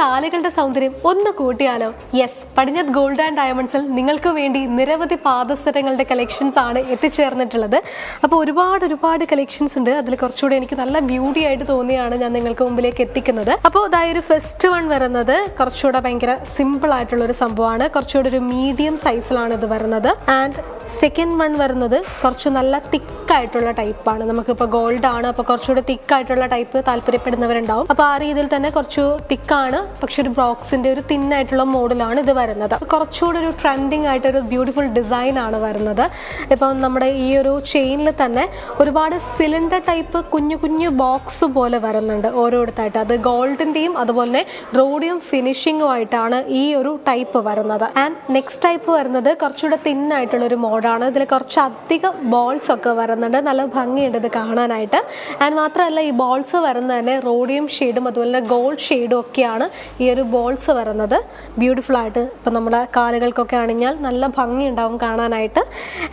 കാലുകളുടെ സൗന്ദര്യം ഒന്ന് കൂട്ടിയാലോ? Yes, പടിഞ്ഞാത്ത് gold and ഡയമണ്ട്സിൽ നിങ്ങൾക്ക് വേണ്ടി നിരവധി പാദസരങ്ങളുടെ കളക്ഷൻസ് ആണ് എത്തിച്ചേർന്നിട്ടുള്ളത്. അപ്പോൾ ഒരുപാട് കളക്ഷൻസ് ഉണ്ട്. അതിൽ കുറച്ചുകൂടി എനിക്ക് നല്ല ബ്യൂട്ടി ആയിട്ട് തോന്നിയാണ് ഞാൻ നിങ്ങൾക്ക് മുമ്പിലേക്ക് എത്തിക്കുന്നത്. അപ്പോൾ ഒരു ഫസ്റ്റ് വൺ വരുന്നത് കുറച്ചുകൂടെ ഭയങ്കര സിമ്പിൾ ആയിട്ടുള്ള ഒരു സംഭവമാണ്. കുറച്ചുകൂടി ഒരു മീഡിയം സൈസിലാണ് ഇത് വരുന്നത്. ആൻഡ് സെക്കൻഡ് വൺ വരുന്നത് കുറച്ച് നല്ല തിക്കായിട്ടുള്ള ടൈപ്പാണ്. നമുക്കിപ്പോൾ ഗോൾഡ് ആണ്, അപ്പോൾ കുറച്ചുകൂടി തിക്കായിട്ടുള്ള ടൈപ്പ് താല്പര്യപ്പെടുന്നവരുണ്ടാവും. അപ്പോൾ ആ രീതിയിൽ തന്നെ കുറച്ച് തിക്കാണ്, പക്ഷെ ഒരു ബ്രോക്സിന്റെ ഒരു തിന്നായിട്ടുള്ള മോഡലാണ് ഇത് വരുന്നത്. കുറച്ചുകൂടി ഒരു ട്രെൻഡിങ് ആയിട്ട് ഒരു ബ്യൂട്ടിഫുൾ ഡിസൈൻ ആണ് വരുന്നത്. ഇപ്പം നമ്മുടെ ഈ ഒരു ചെയിനിൽ തന്നെ ഒരുപാട് സിലിണ്ടർ ടൈപ്പ് കുഞ്ഞു ബോക്സ് പോലെ വരുന്നുണ്ട് ഓരോരുത്തായിട്ട്. അത് ഗോൾഡിന്റെയും അതുപോലെ റോഡിയം ഫിനിഷിംഗും ആയിട്ടാണ് ഈ ഒരു ടൈപ്പ് വരുന്നത്. ആൻഡ് നെക്സ്റ്റ് ടൈപ്പ് വരുന്നത് കുറച്ചുകൂടെ തിന്നായിട്ടുള്ള ഒരു മോഡാണ്. ഇതിൽ കുറച്ചധികം ബോൾസ് ഒക്കെ വരുന്നുണ്ട്. നല്ല ഭംഗിയുണ്ട് ഇത് കാണാനായിട്ട്. ആൻഡ് മാത്രമല്ല ഈ ബോൾസ് വരുന്നത് തന്നെ റോഡിയം ഷെയ്ഡും അതുപോലെ ഗോൾഡ് ഷെയ്ഡും ഒക്കെയാണ് ഈ ഒരു ബോൾസ് വരുന്നത്. ബ്യൂട്ടിഫുൾ ആയിട്ട് ഇപ്പം നമ്മുടെ കാലുകൾക്കൊക്കെ അണിഞ്ഞാൽ നല്ല ഭംഗി ഉണ്ടാവും കാണാനായിട്ട്.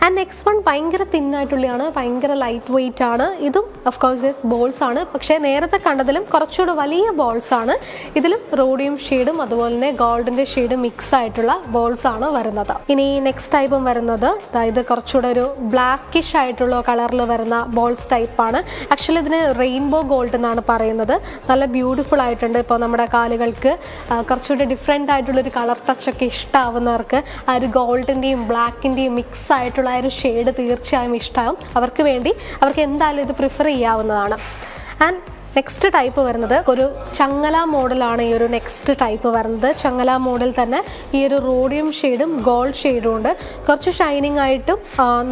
ആൻഡ് നെക്സ്റ്റ് വൺ ഭയങ്കര തിന്നായിട്ടുള്ളതാണ്, ഭയങ്കര ലൈറ്റ് വെയിറ്റ് ആണ്. ഇതും ഓഫ് കോഴ്സ് ബോൾസ് ആണ്, പക്ഷേ നേരത്തെ കണ്ടതിലും കുറച്ചുകൂടെ വലിയ ബോൾസ് ആണ്. ഇതിലും റോഡിയം ഷെയ്ഡും അതുപോലെ തന്നെ ഗോൾഡിന്റെ ഷെയ്ഡും മിക്സ് ആയിട്ടുള്ള ബോൾസ് ആണ് വരുന്നത്. ഇനി നെക്സ്റ്റ് ടൈപ്പും വരുന്നത് ഇത് കുറച്ചുകൂടെ ഒരു ബ്ലാക്കിഷ് ആയിട്ടുള്ള കളറിൽ വരുന്ന ബോൾസ് ടൈപ്പാണ്. ആക്ച്വലി ഇതിന് റെയിൻബോ ഗോൾഡ് എന്നാണ് പറയുന്നത്. നല്ല ബ്യൂട്ടിഫുൾ ആയിട്ടുണ്ട്. ഇപ്പോൾ നമ്മുടെ കാലുകൾക്ക് കുറച്ചുകൂടി ഡിഫറെൻ്റ് ആയിട്ടുള്ളൊരു കളർ ടച്ചൊക്കെ ഇഷ്ടമാവുന്നവർക്ക് ആ ഒരു ഗോൾഡിൻ്റെയും ബ്ലാക്കിൻ്റെയും മിക്സ് ആയിട്ടുള്ള ആ ഒരു ഷെയ്ഡ് തീർച്ചയായും ഇഷ്ടമാവും. അവർക്ക് എന്തായാലും ഇത് പ്രിഫർ ചെയ്യാവുന്നതാണ്. ആൻഡ് നെക്സ്റ്റ് ടൈപ്പ് വരുന്നത് ഒരു ചങ്ങല മോഡലാണ്. ഈ ഒരു നെക്സ്റ്റ് ടൈപ്പ് വരുന്നത് ചങ്ങല മോഡൽ തന്നെ ഈ ഒരു റോഡിയം ഷെയ്ഡും ഗോൾഡ് ഷെയ്ഡും ഉണ്ട്. കുറച്ച് ഷൈനിങ് ആയിട്ടും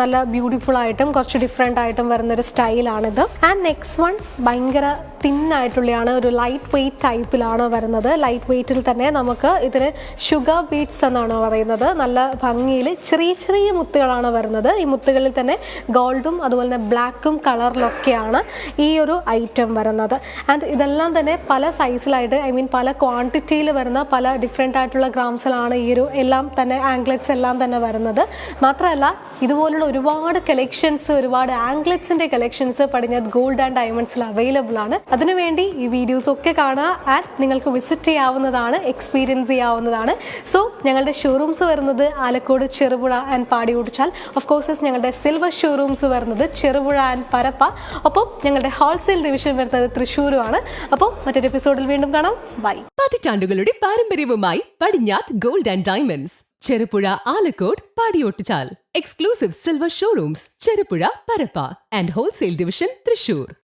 നല്ല ബ്യൂട്ടിഫുൾ ആയിട്ടും കുറച്ച് ഡിഫറെൻ്റ് ആയിട്ടും വരുന്നൊരു സ്റ്റൈലാണിത്. ആൻഡ് നെക്സ്റ്റ് വൺ ഭയങ്കര തിന്നായിട്ടുള്ളതാണ്, ഒരു ലൈറ്റ് വെയ്റ്റ് ടൈപ്പിലാണ് വരുന്നത്. ലൈറ്റ് വെയ്റ്റിൽ തന്നെ നമുക്ക് ഇതിന് ഷുഗർ ബീഡ്സ് എന്നാണ് പറയുന്നത്. നല്ല ഭംഗിയിൽ ചെറിയ മുത്തുകളാണ് വരുന്നത്. ഈ മുത്തുകളിൽ തന്നെ ഗോൾഡും അതുപോലെ തന്നെ ബ്ലാക്കും കളറിലൊക്കെയാണ് ഈ ഒരു ഐറ്റം വരുന്നത്. ആൻഡ് ഇതെല്ലാം തന്നെ പല സൈസിലായിട്ട് പല ക്വാണ്ടിറ്റിയിൽ വരുന്ന പല ഡിഫറെൻ്റ് ആയിട്ടുള്ള ഗ്രാംസിലാണ് ഈ ഒരു എല്ലാം തന്നെ ആംഗ്ലെറ്റ്സ് എല്ലാം തന്നെ വരുന്നത്. മാത്രമല്ല ഇതുപോലുള്ള ഒരുപാട് കളക്ഷൻസ്, ഒരുപാട് ആംഗ്ലെറ്റ്സിൻ്റെ കളക്ഷൻസ് പടിഞ്ഞാത്ത് ഗോൾഡ് ആൻഡ് ഡയമണ്ട്സിൽ അവൈലബിൾ ആണ്. അതിനുവേണ്ടി ഈ വീഡിയോസ് ഒക്കെ കാണുക. ആൻഡ് നിങ്ങൾക്ക് വിസിറ്റ് ചെയ്യാവുന്നതാണ്, എക്സ്പീരിയൻസ് ചെയ്യാവുന്നതാണ്. സോ ഞങ്ങളുടെ ഷോറൂംസ് വരുന്നത് Alakode, Cherupuzha and Padiyottuchal. Of course ഞങ്ങളുടെ സിൽവർ ഷോറൂംസ് വരുന്നത് ചെറുപുഴ ആൻഡ് പരപ്പ. ഒപ്പം ഞങ്ങളുടെ ഹോൾസെയിൽ ഡിവിഷൻ വരുന്നത് തൃശ്ശൂരുമാണ്. അപ്പോൾ മറ്റൊരു എപ്പിസോഡിൽ വീണ്ടും കാണാം. ബൈ. പതിറ്റാണ്ടുകളുടെ പാരമ്പര്യവുമായി Padinjath gold and diamonds, Cherupuzha, Alakode, Padiyottuchal. Exclusive silver showrooms Cherupuzha, Parappa and wholesale division Thrissur.